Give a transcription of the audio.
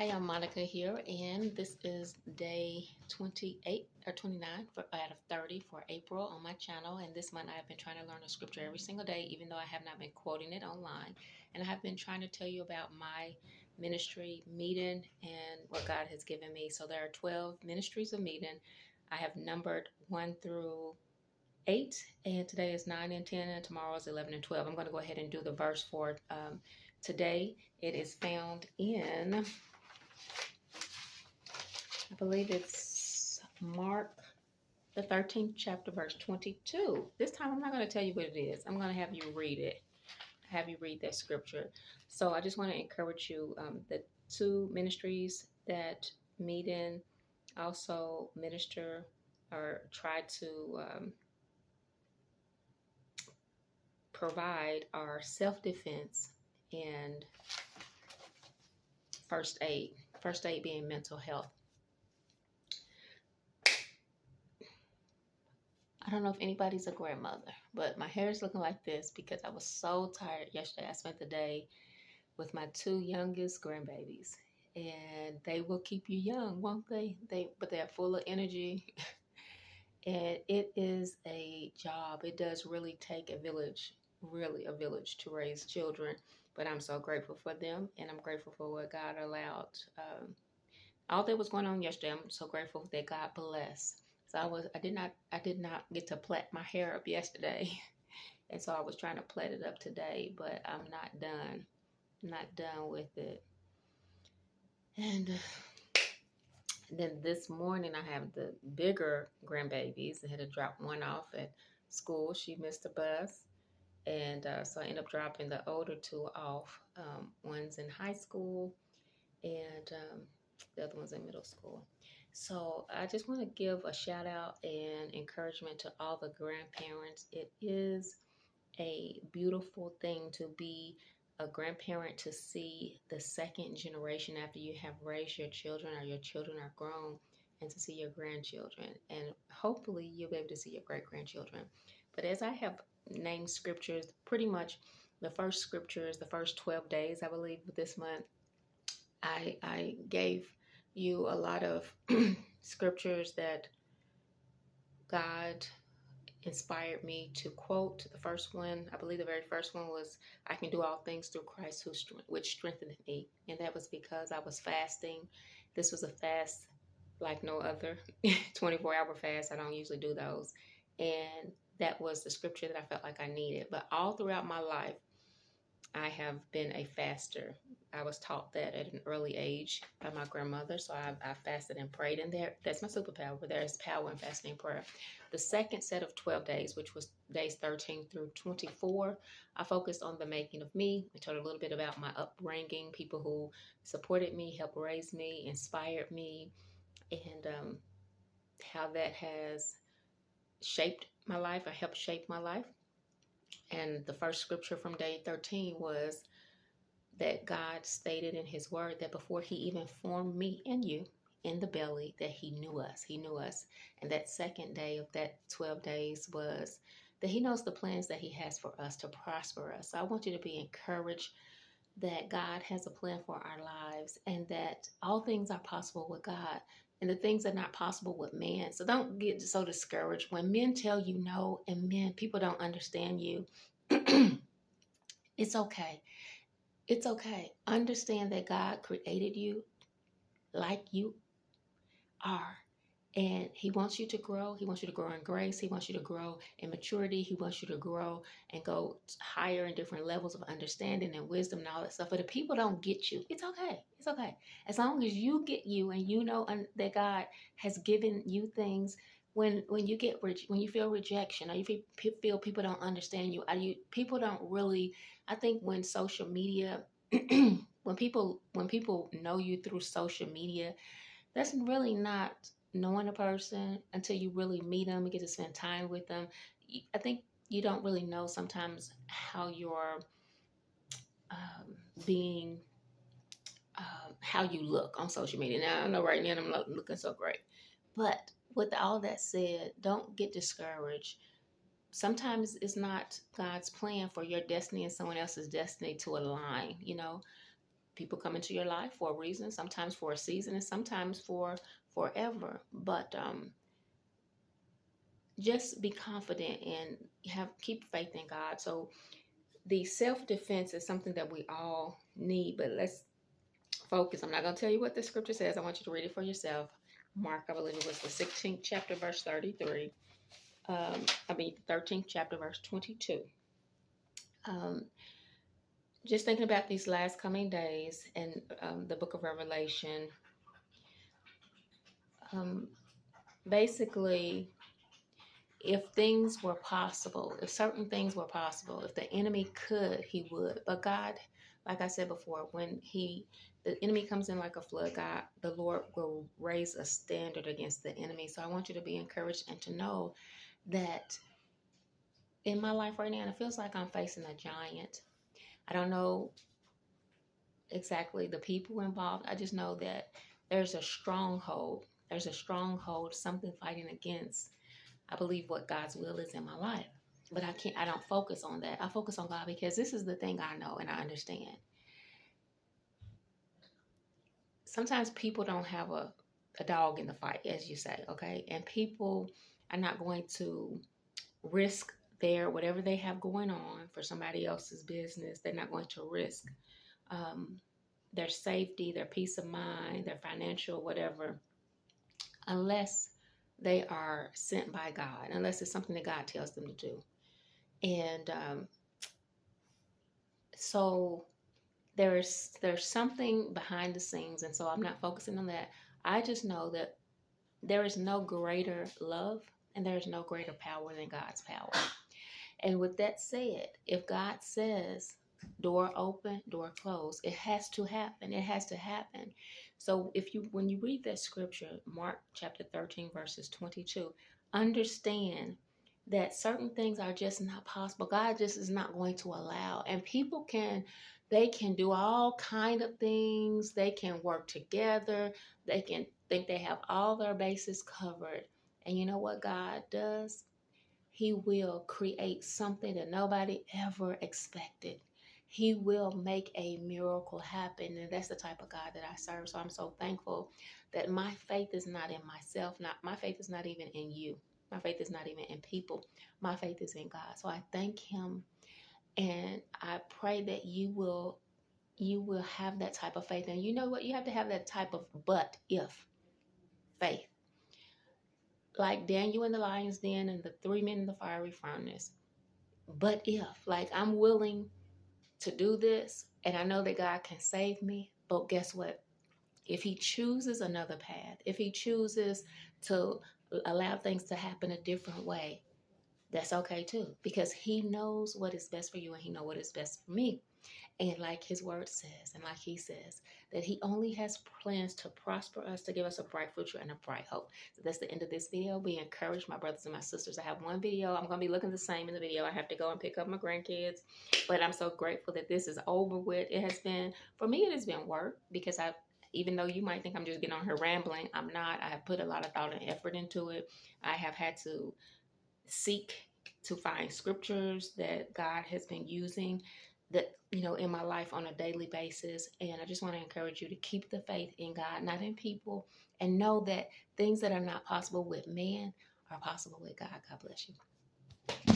Hi, I'm Monica here, and this is day 28 or 29 out of 30 for April on my channel. And this month I have been trying to learn a scripture every single day, even though I have not been quoting it online. And I have been trying to tell you about my ministry, Meden, and what God has given me. So there are 12 ministries of Meden. I have numbered 1 through 8, and today is 9 and 10, and tomorrow is 11 and 12. I'm going to go ahead and do the verse for today. It is found in, I believe it's Mark, the 13th chapter, verse 22. This time I'm not going to tell you what it is. I'm going to have you read it, have you read that scripture. So I just want to encourage you, the two ministries that Meden also minister or try to provide are self-defense and first aid. First aid being mental health. I don't know if anybody's a grandmother, but my hair is looking like this because I was so tired yesterday. I spent the day with my two youngest grandbabies, and they will keep you young, won't they? But they're full of energy, and it is a job. It does really take a village, really a village to raise children. But I'm so grateful for them, and I'm grateful for what God allowed. All that was going on yesterday, I'm so grateful that God blessed. So I did not get to plait my hair up yesterday. And so I was trying to plait it up today, but I'm not done. I'm not done with it. And then this morning I have the bigger grandbabies. I had to drop one off at school. She missed the bus. And so I ended up dropping the older two off. One's in high school and the other one's in middle school. So I just want to give a shout out and encouragement to all the grandparents. It is a beautiful thing to be a grandparent, to see the second generation after you have raised your children or your children are grown, and to see your grandchildren. And hopefully you'll be able to see your great-grandchildren. But as I have named scriptures, pretty much the first scriptures, the first 12 days, I believe, this month, I gave you a lot of scriptures that God inspired me to quote. The first one, I believe the very first one was, I can do all things through Christ which strengthened me. And that was because I was fasting. This was a fast like no other, 24-hour fast. I don't usually do those. And that was the scripture that I felt like I needed. But all throughout my life, I have been a faster. I was taught that at an early age by my grandmother. So I fasted and prayed, and that's my superpower. But there is power in fasting and prayer. The second set of 12 days, which was days 13 through 24, I focused on the making of me. I told a little bit about my upbringing, people who supported me, helped raise me, inspired me, and how that has shaped my life or helped shape my life. And the first scripture from day 13 was that God stated in his word that before he even formed me and you in the belly, that he knew us. He knew us. And that second day of that 12 days was that he knows the plans that he has for us to prosper us. So I want you to be encouraged that God has a plan for our lives and that all things are possible with God. And the things are not possible with man. So don't get so discouraged when men tell you no and people don't understand you. It's okay. It's okay. Understand that God created you like you are. And he wants you to grow. He wants you to grow in grace. He wants you to grow in maturity. He wants you to grow and go higher in different levels of understanding and wisdom and all that stuff. But if people don't get you, it's okay. It's okay. As long as you get you and you know that God has given you things. When you feel rejection, or you feel people don't understand you, people don't really. I think when social media, when people know you through social media, that's really not knowing a person until you really meet them and get to spend time with them. I think you don't really know sometimes how you're being, how you look on social media. Now, I know right now I'm not looking so great. But with all that said, don't get discouraged. Sometimes it's not God's plan for your destiny and someone else's destiny to align, People come into your life for a reason, sometimes for a season, and sometimes for forever. But just be confident and keep faith in God. So the self-defense is something that we all need, but let's focus. I'm not going to tell you what the scripture says. I want you to read it for yourself. Mark, I believe it was the 16th chapter, verse 33. The 13th chapter, verse 22. Um, just thinking about these last coming days and the book of Revelation, basically, if things were possible, if certain things were possible, if the enemy could, he would. But God, like I said before, when the enemy comes in like a flood, God, the Lord will raise a standard against the enemy. So I want you to be encouraged and to know that in my life right now, it feels like I'm facing a giant. I don't know exactly the people involved. I just know that there's a stronghold. There's a stronghold, something fighting against, I believe, what God's will is in my life. But I don't focus on that. I focus on God because this is the thing I know and I understand. Sometimes people don't have a dog in the fight, as you say, okay? And people are not going to risk whatever they have going on for somebody else's business. They're not going to risk their safety, their peace of mind, their financial, whatever, unless they are sent by God, unless it's something that God tells them to do. And so there's something behind the scenes, and so I'm not focusing on that. I just know that there is no greater love and there is no greater power than God's power. And with that said, if God says door open, door closed, it has to happen. It has to happen. So when you read that scripture, Mark chapter 13, verses 22, understand that certain things are just not possible. God just is not going to allow. And people can do all kind of things. They can work together. They can think they have all their bases covered. And you know what God does? He will create something that nobody ever expected. He will make a miracle happen. And that's the type of God that I serve. So I'm so thankful that my faith is not in myself. My faith is not even in you. My faith is not even in people. My faith is in God. So I thank him. And I pray that you will have that type of faith. And you know what? You have to have that type of but if faith. Like Daniel in the lion's den and the 3 men in the fiery furnace. But if, like, I'm willing to do this and I know that God can save me, but guess what? If he chooses another path, if he chooses to allow things to happen a different way, that's okay too, because he knows what is best for you and he knows what is best for me. And like his word says, and like he says, that he only has plans to prosper us, to give us a bright future and a bright hope. So that's the end of this video. Be encouraged, my brothers and my sisters. I have one video. I'm going to be looking the same in the video. I have to go and pick up my grandkids. But I'm so grateful that this is over with. It has been, for me, it has been work because even though you might think I'm just getting on here rambling, I'm not. I have put a lot of thought and effort into it. I have had to seek to find scriptures that God has been using that, in my life on a daily basis. And I just want to encourage you to keep the faith in God, not in people, and know that things that are not possible with man are possible with God. God bless you.